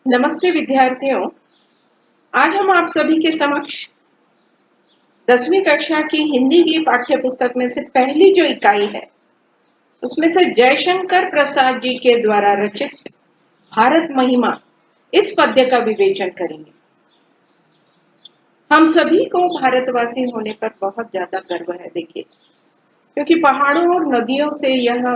नमस्ते विद्यार्थियों। आज हम आप सभी के समक्ष 10वीं कक्षा की हिंदी की पाठ्य पुस्तक में से पहली जो इकाई है उसमें से जयशंकर प्रसाद जी के द्वारा रचित भारत महिमा इस पद्य का विवेचन करेंगे। हम सभी को भारतवासी होने पर बहुत ज्यादा गर्व है। देखिए, क्योंकि पहाड़ों और नदियों से यह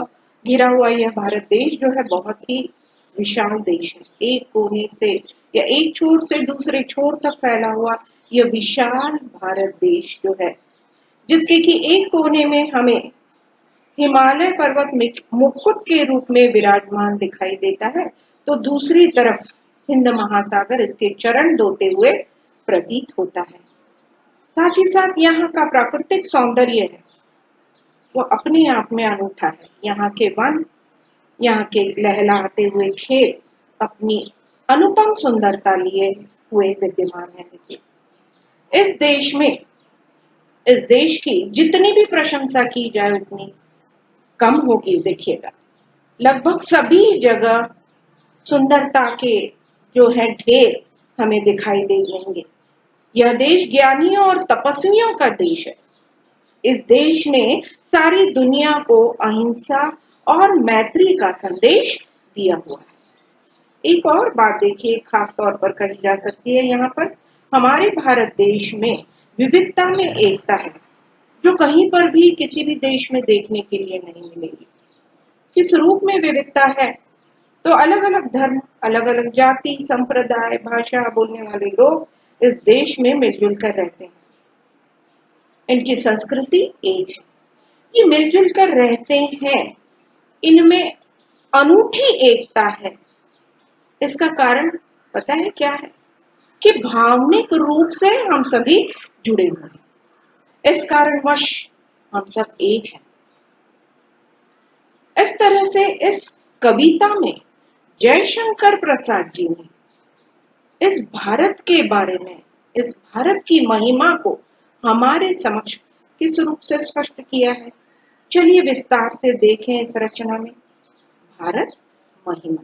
घिरा हुआ यह भारत देश जो है बहुत ही विशाल देश है। एक कोने से या एक छोर से दूसरे छोर तक फैला हुआ यह विशाल भारत देश जो है, जिसके कि एक कोने में हमें हिमालय पर्वत मुकुट के रूप में विराजमान दिखाई देता है, तो दूसरी तरफ हिंद महासागर इसके चरण धोते हुए प्रतीत होता है। साथ ही साथ यहाँ का प्राकृतिक सौंदर्य है वो अपने आप में अनूठा है। यहाँ के वन, यहाँ के लहलहाते हुए खेत अपनी अनुपम सुंदरता लिए हुए विद्यमान है। देखिए, इस देश की जितनी भी प्रशंसा की जाए उतनी कम होगी। देखिएगा, लगभग सभी जगह सुंदरता के जो है ढेर हमें दिखाई दे देंगे। यह देश ज्ञानियों और तपस्वियों का देश है। इस देश ने सारी दुनिया को अहिंसा और मैत्री का संदेश दिया हुआ है। एक और बात देखिए, खास तौर पर कही जा सकती है, यहाँ पर हमारे भारत देश में विविधता में एकता है, जो कहीं पर भी किसी भी देश में देखने के लिए नहीं मिलेगी। किस रूप में विविधता है? तो अलग अलग धर्म, अलग अलग जाति, संप्रदाय, भाषा बोलने वाले लोग इस देश में मिलजुल कर रहते हैं। इनकी संस्कृति एक है, ये मिलजुल कर रहते हैं, इनमें अनूठी एकता है। इसका कारण पता है क्या है? कि भावनिक रूप से हम सभी जुड़े हुए हैं। इस कारणवश हम सब एक हैं। इस तरह से इस कविता में जयशंकर प्रसाद जी ने इस भारत के बारे में, इस भारत की महिमा को हमारे समक्ष किस रूप से स्पष्ट किया है, चलिए विस्तार से देखें। इस रचना में भारत महिमा,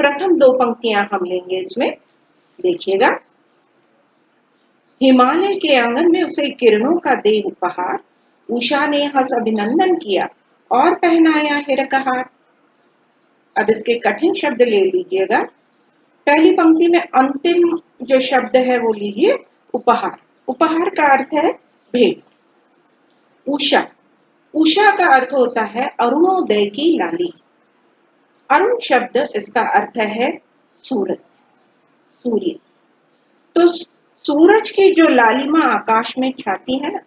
प्रथम दो पंक्तियां हम लेंगे। इसमें देखिएगा, हिमालय के आंगन में उसे किरणों का दे उपहार, उषा ने हंस अभिनंदन किया और पहनाया हिरकहार। अब इसके कठिन शब्द ले लीजिएगा। पहली पंक्ति में अंतिम जो शब्द है वो लीजिए, उपहार। उपहार का अर्थ है भेंट। उषा, उषा का अर्थ होता है अरुणोदय की लाली। अरुण शब्द इसका अर्थ है सूरज, सूर्य। तो सूरज की जो लालिमा आकाश में छाती है ना,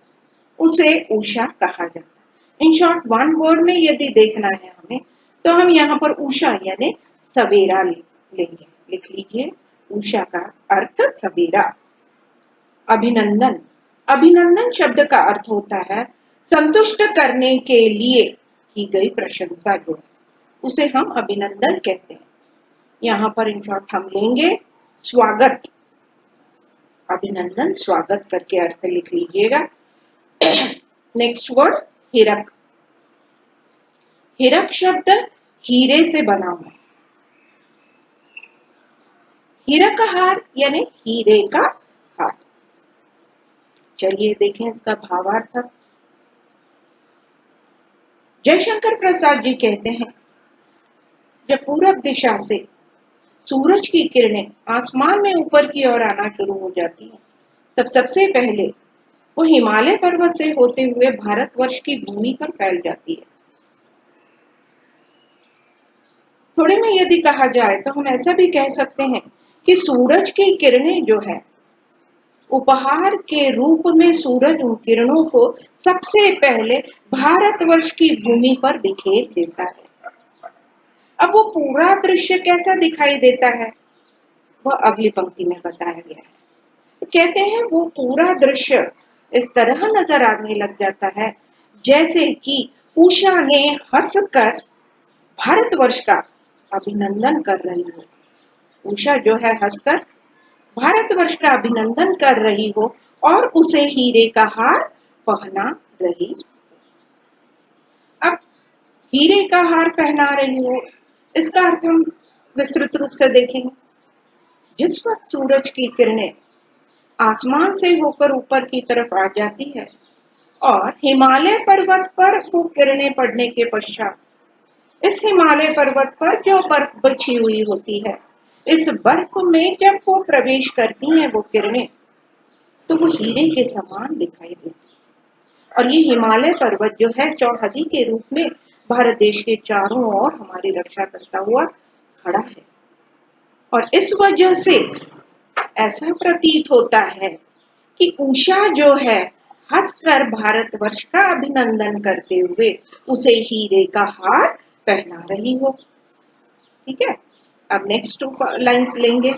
उसे उषा कहा जाता है। इन शॉर्ट, वन वर्ड में यदि देखना है हमें, तो हम यहाँ पर उषा यानी सवेरा लेंगे। लिख लीजिए, उषा का अर्थ सवेरा। अभिनंदन, अभिनंदन शब्द का अर्थ होता है संतुष्ट करने के लिए की गई प्रशंसा, जो है उसे हम अभिनंदन कहते हैं। यहाँ पर इन शॉर्ट हम लेंगे स्वागत। अभिनंदन स्वागत करके अर्थ लिख लीजिएगा। Next word Hirak. हिरक शब्द हीरे से बना हुआ। हिरक हार यानी हीरे का हार। चलिए देखें इसका भावार्थ। जयशंकर प्रसाद जी कहते हैं, जब पूरब दिशा से सूरज की किरणें आसमान में ऊपर की ओर आना शुरू हो जाती हैं, तब सबसे पहले वो हिमालय पर्वत से होते हुए भारतवर्ष की भूमि पर फैल जाती है। थोड़े में यदि कहा जाए तो हम ऐसा भी कह सकते हैं कि सूरज की किरणें जो है, उपहार के रूप में सूरज उन किरणों को सबसे पहले भारतवर्ष की भूमि पर बिखेर देता है। अब वो पूरा दृश्य कैसा दिखाई देता है, वह अगली पंक्ति में बताया गया है। कहते हैं वो पूरा दृश्य इस तरह नजर आने लग जाता है जैसे कि उषा ने हंसकर भारतवर्ष का अभिनंदन कर रही हो। उषा जो है हंसकर भारतवर्ष का अभिनंदन कर रही हो और उसे हीरे का हार पहना रही। अब हीरे का हार पहना रही हो, इसका अर्थ हम विस्तृत रूप से देखेंगे। जिस वक्त सूरज की किरणें आसमान से होकर ऊपर की तरफ आ जाती है और हिमालय पर्वत पर वो किरणें पड़ने के पश्चात इस हिमालय पर्वत पर जो बर्फ बिछी हुई होती है, इस बर्फ में जब वो प्रवेश करती हैं वो किरणें, तो वो हीरे के समान दिखाई देती है। और ये हिमालय पर्वत जो है चौहदी के रूप में भारत देश के चारों ओर हमारी रक्षा करता हुआ खड़ा है। और इस वजह से ऐसा प्रतीत होता है कि उषा जो है हंसकर भारतवर्ष का अभिनंदन करते हुए उसे हीरे का हार पहना रही हो। ठीक है, अब नेक्स्ट लाइंस लेंगे।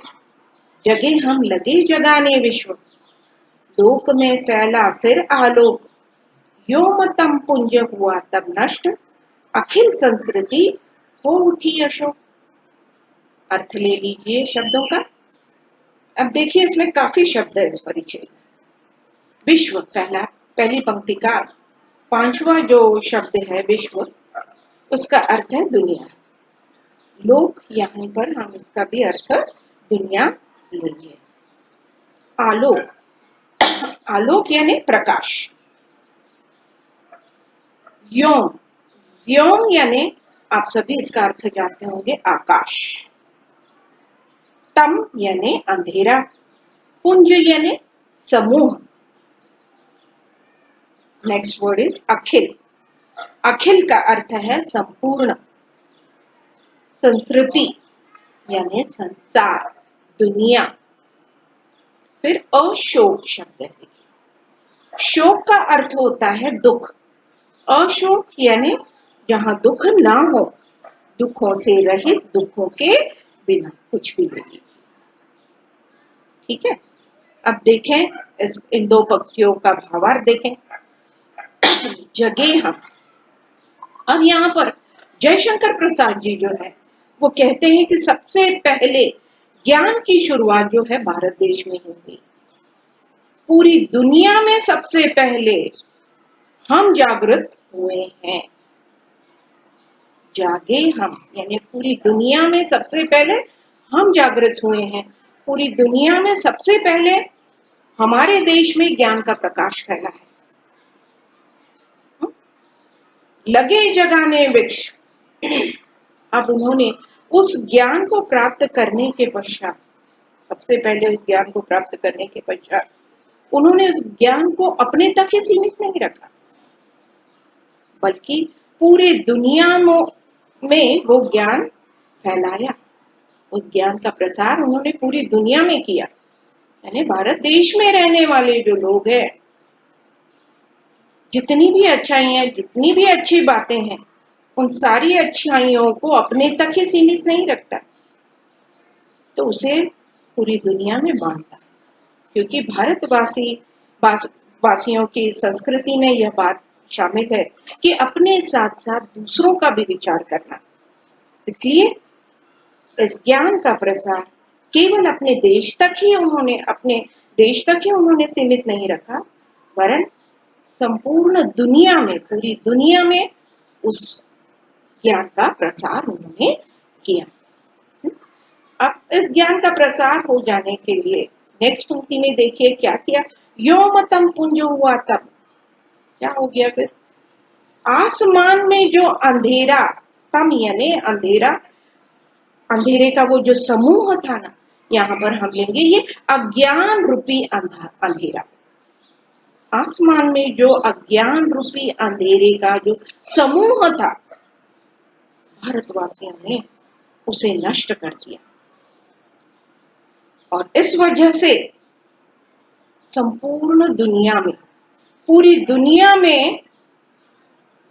जगे हम लगे जगाने विश्व, लोक में फैला फिर आलोक, यो मतम पुंज हुआ तब नष्ट, अखिल संस्कृति हो उठी अशोक। अर्थ ले लीजिए शब्दों का। अब देखिए इसमें काफी शब्द है इस परिचय में। विश्व पहली पंक्ति का पांचवा जो शब्द है विश्व, उसका अर्थ है दुनिया। लोक, यहाँ पर हम इसका भी अर्थ दुनिया लेंगे। आलोक, आलोक यानी प्रकाश। व्योम, व्योम यानी आप सभी इसका अर्थ जानते होंगे आकाश। तम यानी अंधेरा। पुंज यानी समूह। नेक्स्ट वर्ड इज अखिल। अखिल का अर्थ है संपूर्ण। संस्कृति यानी संसार, दुनिया। फिर अशोक शब्द है। शोक का अर्थ होता है दुख। अशोक यानी जहां दुख ना हो, दुखों से रहित, दुखों के बिना कुछ भी नहीं। ठीक है, अब देखें इन दो पंक्तियों का भावार्थ देखें। जगे हम। अब यहाँ पर जयशंकर प्रसाद जी जो है वो कहते हैं कि सबसे पहले ज्ञान की शुरुआत जो है भारत देश में ही हुई। पूरी दुनिया में सबसे पहले हम जागृत हुए हैं। जागे हम यानी पूरी दुनिया में सबसे पहले हम जागृत हुए हैं। पूरी दुनिया में सबसे पहले हमारे देश में ज्ञान का प्रकाश फैला है। लगे जगाने वृक्ष। अब उन्होंने उस ज्ञान को प्राप्त करने के पश्चात, सबसे पहले उस ज्ञान को प्राप्त करने के पश्चात उन्होंने उस ज्ञान को अपने तक ही सीमित नहीं रखा, बल्कि पूरे दुनिया में वो ज्ञान फैलाया। उस ज्ञान का प्रसार उन्होंने पूरी दुनिया में किया। यानी भारत देश में रहने वाले जो लोग हैं, जितनी भी अच्छाइयां, जितनी भी अच्छी बातें हैं, उन सारी अच्छाइयों को अपने तक ही सीमित नहीं रखता, तो उसे पूरी दुनिया में बांटता। क्योंकि वासियों की संस्कृति में यह बात शामिल है कि अपने साथ साथ दूसरों का भी विचार करना। इसलिए इस ज्ञान का प्रसार केवल अपने देश तक ही उन्होंने सीमित नहीं रखा, वरन संपूर्ण दुनिया में, पूरी दुनिया में उस ज्ञान का प्रसार उन्होंने किया। अब इस ज्ञान का प्रसार हो जाने के लिए नेक्स्ट पंक्ति में देखिए क्या किया। यो मतम पुंज हुआ तब क्या हो गया फिर? आसमान में जो अंधेरा, तम यानी अंधेरा, अंधेरे का वो जो समूह था ना, यहाँ पर हम लेंगे ये अज्ञान रूपी अंधेरा। आसमान में जो अज्ञान रूपी अंधेरे का जो समूह था, भारतवासियों ने उसे नष्ट कर दिया। और इस वजह से संपूर्ण दुनिया में, पूरी दुनिया में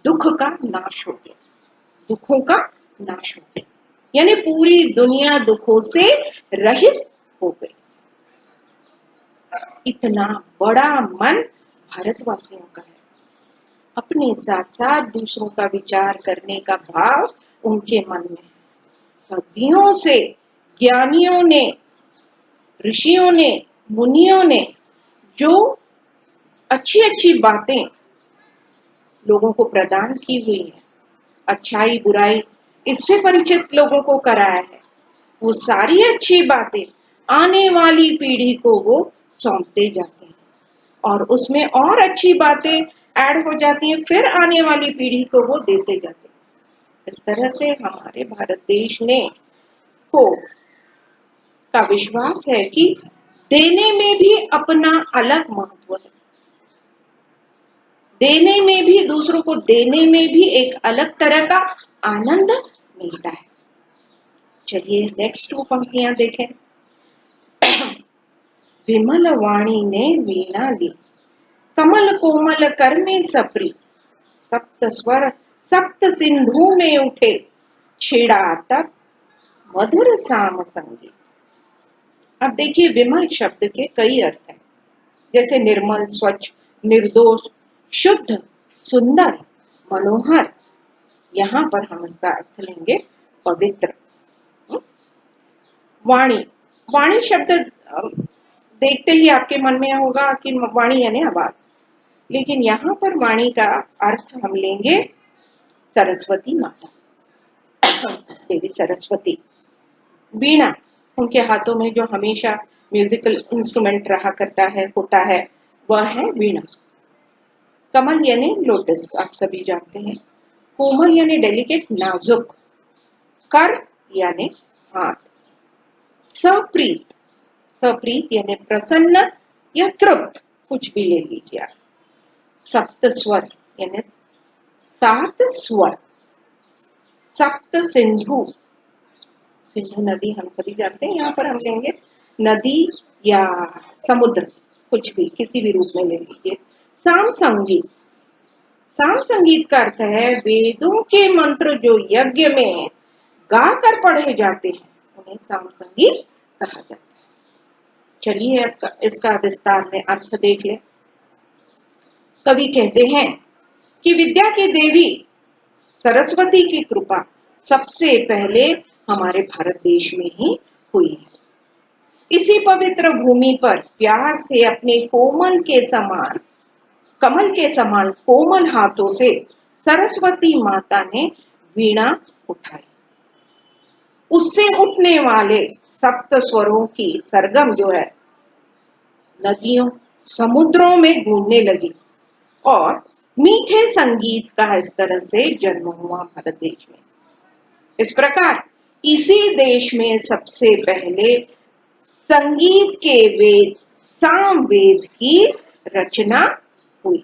दुख का नाश हो गया, दुखों का नाश हो गया। यानी पूरी दुनिया दुखों से रहित हो गई। इतना बड़ा मन भारतवासियों का है। अपने साथ साथ दूसरों का विचार करने का भाव उनके मन में है। सदियों से ज्ञानियों ने, ऋषियों ने, मुनियों ने जो अच्छी अच्छी बातें लोगों को प्रदान की हुई है, अच्छाई बुराई इससे परिचित लोगों को कराया है, वो सारी अच्छी बातें आने वाली पीढ़ी को वो सौंपते जाते हैं और उसमें और अच्छी बातें ऐड हो जाती हैं, फिर आने वाली पीढ़ी को वो देते जाते हैं। इस तरह से हमारे भारत देश ने को का विश्वास है कि देने में भी अपना अलग महत्व है, देने में भी, दूसरों को देने में भी एक अलग तरह का आनंद मिलता है। चलिए नेक्स्ट 2 पंक्तियां देखें। विमल वाणी ने वीणा ली, कमल कोमल कर में सप्री, सप्त स्वर सप्त सिंधु में उठे, छिड़ा तब मधुर साम संगीत। अब देखिए विमल शब्द के कई अर्थ हैं, जैसे निर्मल, स्वच्छ, निर्दोष, शुद्ध, सुंदर, मनोहर। यहाँ पर हम इसका अर्थ लेंगे पवित्र। वाणी, वाणी शब्द देखते ही आपके मन में होगा कि वाणी यानी आवाज, लेकिन यहाँ पर वाणी का अर्थ हम लेंगे सरस्वती माता, देवी सरस्वती। वीणा, उनके हाथों में जो हमेशा म्यूजिकल इंस्ट्रूमेंट रहा करता है, होता है, वह है वीणा। कमल यानी लोटस, आप सभी जानते हैं। कोमल यानी डेलिकेट, नाजुक। कर यानी हाथ। सप्रीत, सप्रीत यानी प्रसन्न या तृप्त, कुछ भी ले लीजिए आप। सप्त स्वर यानी 7 स्वर। सप्त सिंधु, सिंधु नदी हम सभी जानते हैं, यहाँ पर हम लेंगे नदी या समुद्र, कुछ भी किसी भी रूप में ले लीजिए। साम संगीत, साम संगीत का अर्थ है वेदों के मंत्र जो यज्ञ में गाकर पढ़े जाते हैं, उन्हें साम संगीत कहा जाता है। चलिए इसका विस्तार में अर्थ देख लें। कवि कहते हैं कि विद्या की देवी सरस्वती की कृपा सबसे पहले हमारे भारत देश में ही हुई है। इसी पवित्र भूमि पर प्यार से अपने कमल के समान कोमल हाथों से सरस्वती माता ने वीणा उठाई। उससे उठने वाले सप्त स्वरों की सरगम जो है नदियों, समुद्रों में गूंजने लगी और मीठे संगीत का इस तरह से जन्म हुआ भारत देश में। इस प्रकार इसी देश में सबसे पहले संगीत के वेद, सामवेद की रचना हुई।